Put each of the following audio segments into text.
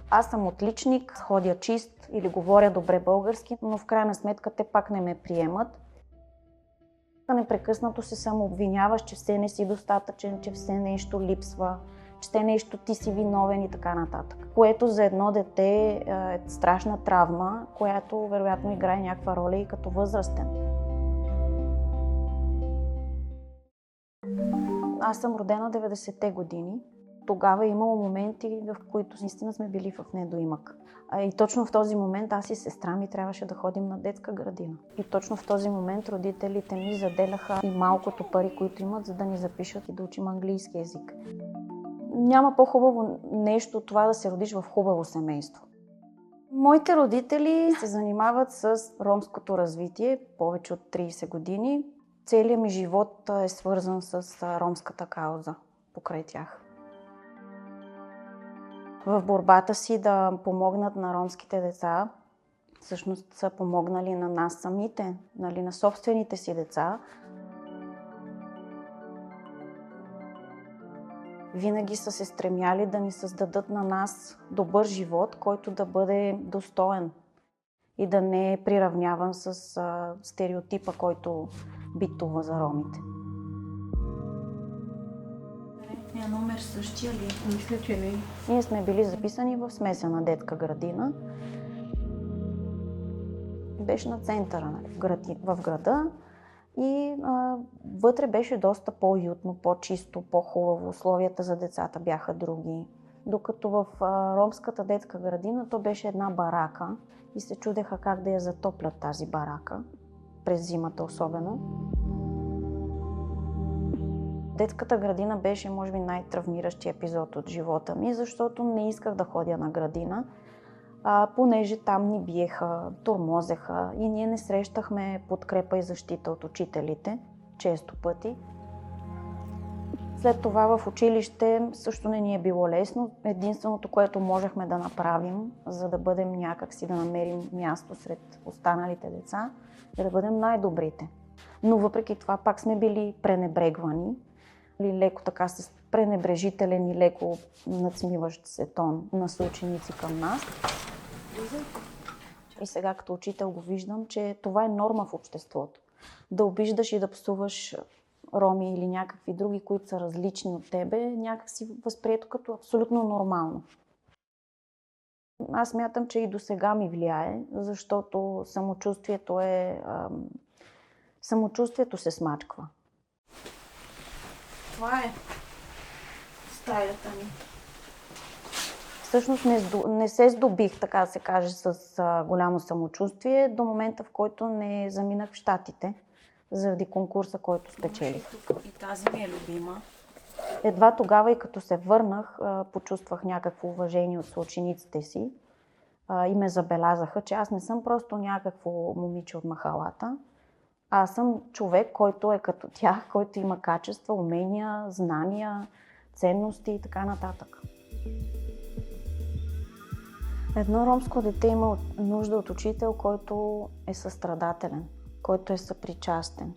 Аз съм отличник, ходя чист или говоря добре български, но в крайна сметка те пак не ме приемат. Непрекъснато се самообвиняваш, че все не си достатъчен, че все нещо липсва, че те нещо ти си виновен и така нататък. Което за едно дете е страшна травма, която вероятно играе някаква роля и като възрастен. Аз съм родена 90-те години. Тогава е имало моменти, в които наистина сме били в недоимък. И точно в този момент аз и сестра ми трябваше да ходим на детска градина. И точно в този момент родителите ми заделяха и малкото пари, които имат, за да ни запишат и да учим английски език. Няма по-хубаво нещо от това да се родиш в хубаво семейство. Моите родители се занимават с ромското развитие повече от 30 години. Целият ми живот е свързан с ромската кауза покрай тях. В борбата си да помогнат на ромските деца, всъщност са помогнали на нас самите, на собствените си деца. Винаги са се стремяли да ни създадат на нас добър живот, който да бъде достоен и да не е приравняван с стереотипа, който битува за ромите. Номер същия ли? Мисля, че не. Ние сме били записани в смесена детска градина. Беше на центъра, в града и вътре беше доста по-уютно, по-чисто, по-хубаво. Условията за децата бяха други. Докато в ромската детска градина то беше една барака и се чудеха как да я затоплят тази барака, през зимата особено. Детската градина беше, може би, най-травмиращия епизод от живота ми, защото не исках да ходя на градина, понеже там ни биеха, тормозеха и ние не срещахме подкрепа и защита от учителите, често пъти. След това в училище също не ни е било лесно. Единственото, което можехме да направим, за да бъдем някакси, да намерим място сред останалите деца, е да бъдем най-добрите. Но въпреки това пак сме били пренебрегвани, леко така с пренебрежителен и леко надсмиващ се тон на съученици към нас. И сега като учител го виждам, че това е норма в обществото. Да обиждаш и да псуваш роми или някакви други, които са различни от тебе, някак си възприето като абсолютно нормално. Аз смятам, че и до сега ми влияе, защото самочувствието се смачква. Това е стаята ми. Всъщност не се здобих, така да се каже, с голямо самочувствие до момента, в който не заминах в Щатите, заради конкурса, който спечелих. И тази ми е любима. Едва тогава и като се върнах, почувствах някакво уважение от съучениците си и ме забелязаха, че аз не съм просто някакво момиче от махалата. Аз съм човек, който е като тях, който има качества, умения, знания, ценности и така нататък. Едно ромско дете има нужда от учител, който е състрадателен, който е съпричастен.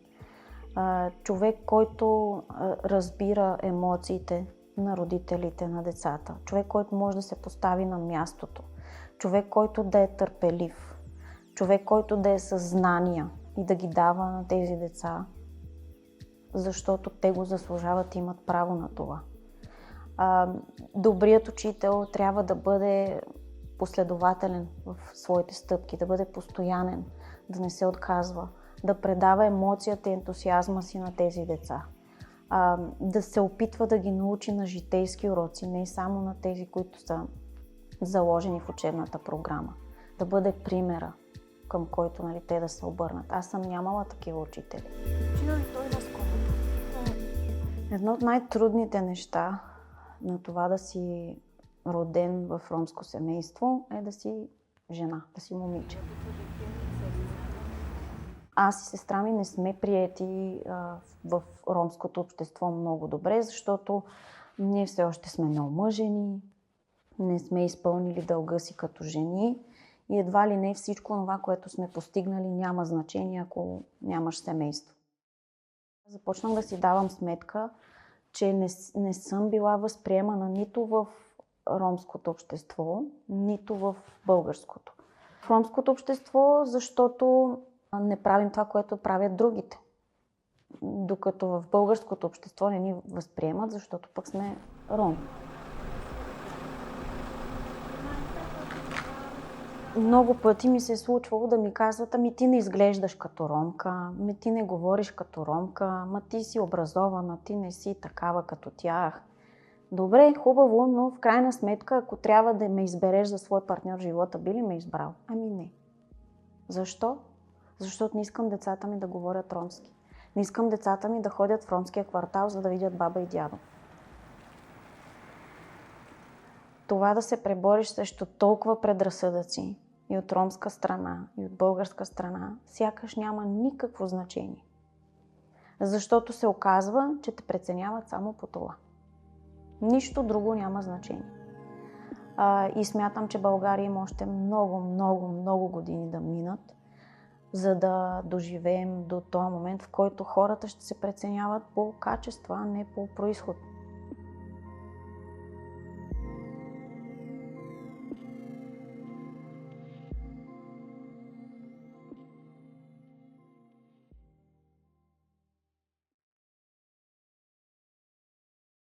Човек, който разбира емоциите на родителите, на децата. Човек, който може да се постави на мястото. Човек, който да е търпелив. Човек, който да е със знания и да ги дава на тези деца, защото те го заслужават и имат право на това. Добрият учител трябва да бъде последователен в своите стъпки, да бъде постоянен, да не се отказва, да предава емоцията и ентусиазма си на тези деца, да се опитва да ги научи на житейски уроци, не само на тези, които са заложени в учебната програма, да бъде примера, към който те да се обърнат. Аз съм нямала такива учители. Едно от най-трудните неща на това да си роден в ромско семейство е да си жена, да си момиче. Аз и сестра ми не сме приети в ромското общество много добре, защото ние все още сме неомъжени, не сме изпълнили дълга си като жени и едва ли не всичко това, което сме постигнали, няма значение, ако нямаш семейство. Започнах да си давам сметка, че не съм била възприемана нито в ромското общество, нито в българското. В ромското общество, защото не правим това, което правят другите. Докато в българското общество не ни възприемат, защото пък сме роми. Много пъти ми се е случвало да ми казват, ами ти не изглеждаш като ромка, ти не говориш като ромка, ти си образована, ти не си такава като тях. Добре, хубаво, но в крайна сметка, ако трябва да ме избереш за свой партньор в живота, би ли ме избрал? Ами не. Защо? Защото не искам децата ми да говорят ромски. Не искам децата ми да ходят в ромския квартал, за да видят баба и дядо. Това да се пребориш срещу толкова предразсъдъци и от ромска страна, и от българска страна, сякаш няма никакво значение. Защото се оказва, че те преценяват само по това. Нищо друго няма значение. И смятам, че България има още много, много, много години да минат, за да доживеем до този момент, в който хората ще се преценяват по качества, а не по произход.